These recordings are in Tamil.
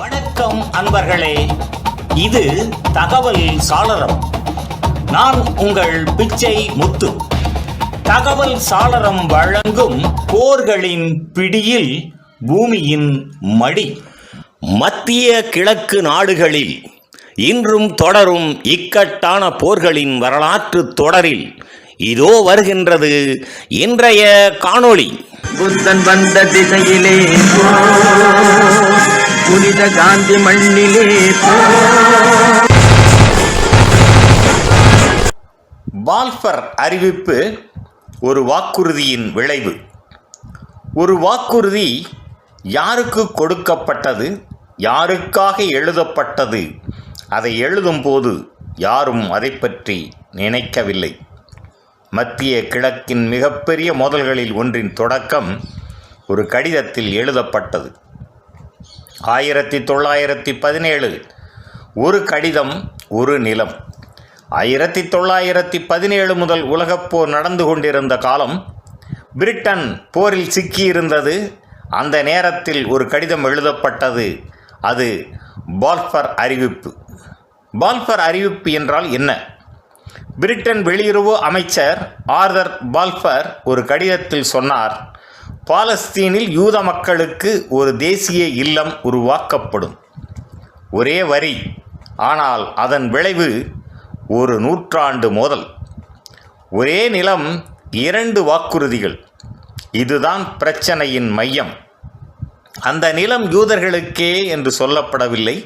வணக்கம் அன்பர்களே, இது தகவல் சாளரம். நான் உங்கள் பிச்சை முத்து. தகவல் சாளரம் வழங்கும் போர்களின் பிடியில் பூமியின் மடி. மத்திய கிழக்கு நாடுகளில் இன்றும் தொடரும் இக்கட்டான போர்களின் வரலாற்று தொடரில் இதோ வருகின்றது இன்றைய காணொளி. புத்தன் வந்த திசையிலே புனித காந்தி மண்ணிலே. பால்ஃபர் அறிவிப்பு ஒரு வாக்குறுதியின் விளைவு. ஒரு வாக்குறுதி யாருக்கு கொடுக்கப்பட்டது, யாருக்காக எழுதப்பட்டது, அதை எழுதும்போது யாரும் அதை பற்றி நினைக்கவில்லை. மத்திய கிழக்கின் மிகப்பெரிய மோதல்களில் ஒன்றின் தொடக்கம் ஒரு கடிதத்தில் எழுதப்பட்டது. 1917 ஒரு கடிதம் ஒரு நிலம். 1917 முதல் உலகப்போர் நடந்து கொண்டிருந்த காலம். பிரிட்டன் போரில் சிக்கியிருந்தது. அந்த நேரத்தில் ஒரு கடிதம் எழுதப்பட்டது. அது பால்ஃபர் அறிவிப்பு. பால்ஃபர் அறிவிப்பு என்றால் என்ன? பிரிட்டன் வெளியுறவு அமைச்சர் ஆர்தர் பால்ஃபர் ஒரு கடிதத்தில் சொன்னார், பாலஸ்தீனில் யூத மக்களுக்கு ஒரு தேசிய இல்லம் உருவாக்கப்படும். ஒரே வரி, ஆனால் அதன் விளைவு ஒரு நூற்றாண்டு மோதல். ஒரே நிலம், 2 வாக்குறுதிகள். இதுதான் பிரச்சனையின் மையம். அந்த நிலம் யூதர்களுக்கே என்று சொல்லப்படவில்லை,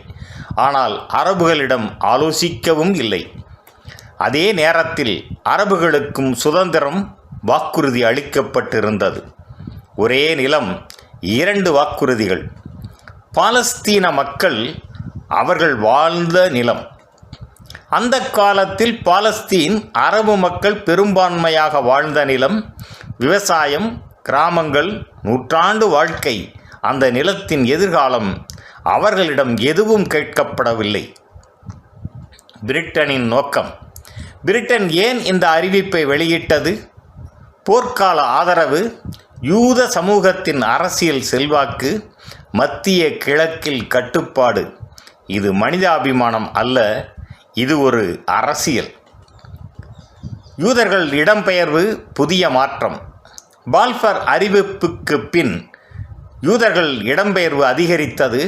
ஆனால் அரபுகளிடம் ஆலோசிக்கவும் இல்லை. அதே நேரத்தில் அரபுகளுக்கும் சுதந்திரம் வாக்குறுதி அளிக்கப்பட்டிருந்தது. ஒரே நிலம், 2 வாக்குறுதிகள். பாலஸ்தீன மக்கள் அவர்கள் வாழ்ந்த நிலம். அந்த காலத்தில் பாலஸ்தீன் அரபு மக்கள் பெரும்பான்மையாக வாழ்ந்த நிலம். விவசாயம், கிராமங்கள், நூற்றாண்டு வாழ்க்கை. அந்த நிலத்தின் எதிர்காலம் அவர்களிடம் எதுவும் கேட்கப்படவில்லை. பிரிட்டனின் நோக்கம். பிரிட்டன் ஏன் இந்த அறிவிப்பை வெளியிட்டது? போர்க்கால ஆதரவு, யூத சமூகத்தின் அரசியல் செல்வாக்கு, மத்திய கிழக்கில் கட்டுப்பாடு. இது மனிதாபிமானம் அல்ல, இது ஒரு அரசியல். யூதர்கள் இடம்பெயர்வு, புதிய மாற்றம். பால்ஃபர் அறிவிப்புக்கு பின் யூதர்கள் இடம்பெயர்வு அதிகரித்தது.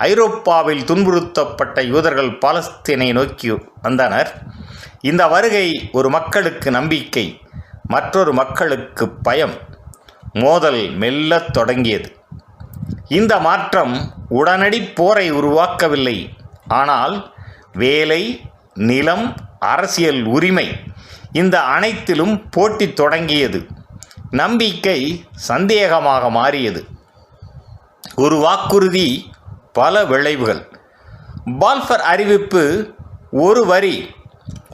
ஐரோப்பாவில் துன்புறுத்தப்பட்ட யூதர்கள் பாலஸ்தீனை நோக்கி வந்தனர். இந்த வருகை ஒரு மக்களுக்கு நம்பிக்கை, மற்றொரு மக்களுக்கு பயம். மோதல் மெல்லத் தொடங்கியது. இந்த மாற்றம் உடனடி போரை உருவாக்கவில்லை, ஆனால் வேலை, நிலம், அரசியல் உரிமை, இந்த அனைத்திலும் போட்டி தொடங்கியது. நம்பிக்கை சந்தேகமாக மாறியது. ஒரு வாக்குறுதி, பல விளைவுகள். பால்ஃபர் அறிவிப்பு ஒரு வரி,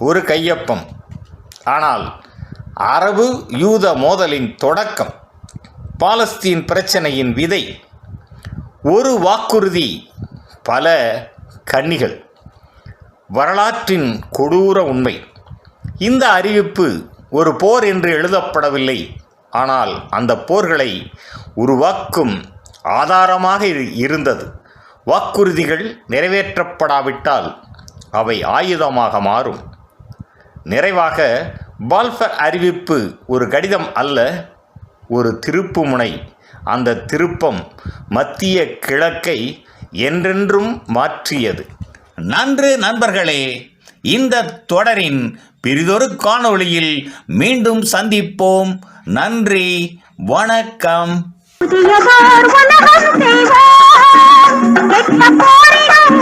ஒரு கையொப்பம். ஆனால் அரபு யூத மோதலின் தொடக்கம். பாலஸ்தீன் பிரச்சனையின் விதை. ஒரு வாக்குறுதி, பல கன்னிகள். வரலாற்றின் கொடூர உண்மை. இந்த அறிவிப்பு ஒரு போர் என்று எழுதப்படவில்லை, ஆனால் அந்த போர்களை உருவாக்கும் ஆதாரமாக இருந்தது. வாக்குறுதிகள் நிறைவேற்றப்படாவிட்டால் அவை ஆயுதமாக மாறும். நிறைவாக, பால்ஃபர் அறிவிப்பு ஒரு கடிதம் அல்ல, ஒரு திருப்புமுனை. அந்த திருப்பம் மத்திய கிழக்கை என்றென்றும் மாற்றியது. நன்று நண்பர்களே, இந்த தொடரின் பிறிதொரு காணொளியில் மீண்டும் சந்திப்போம். நன்றி, வணக்கம். புதியதோர் உலகம் செய்வோம், கெட்ட போரிடம்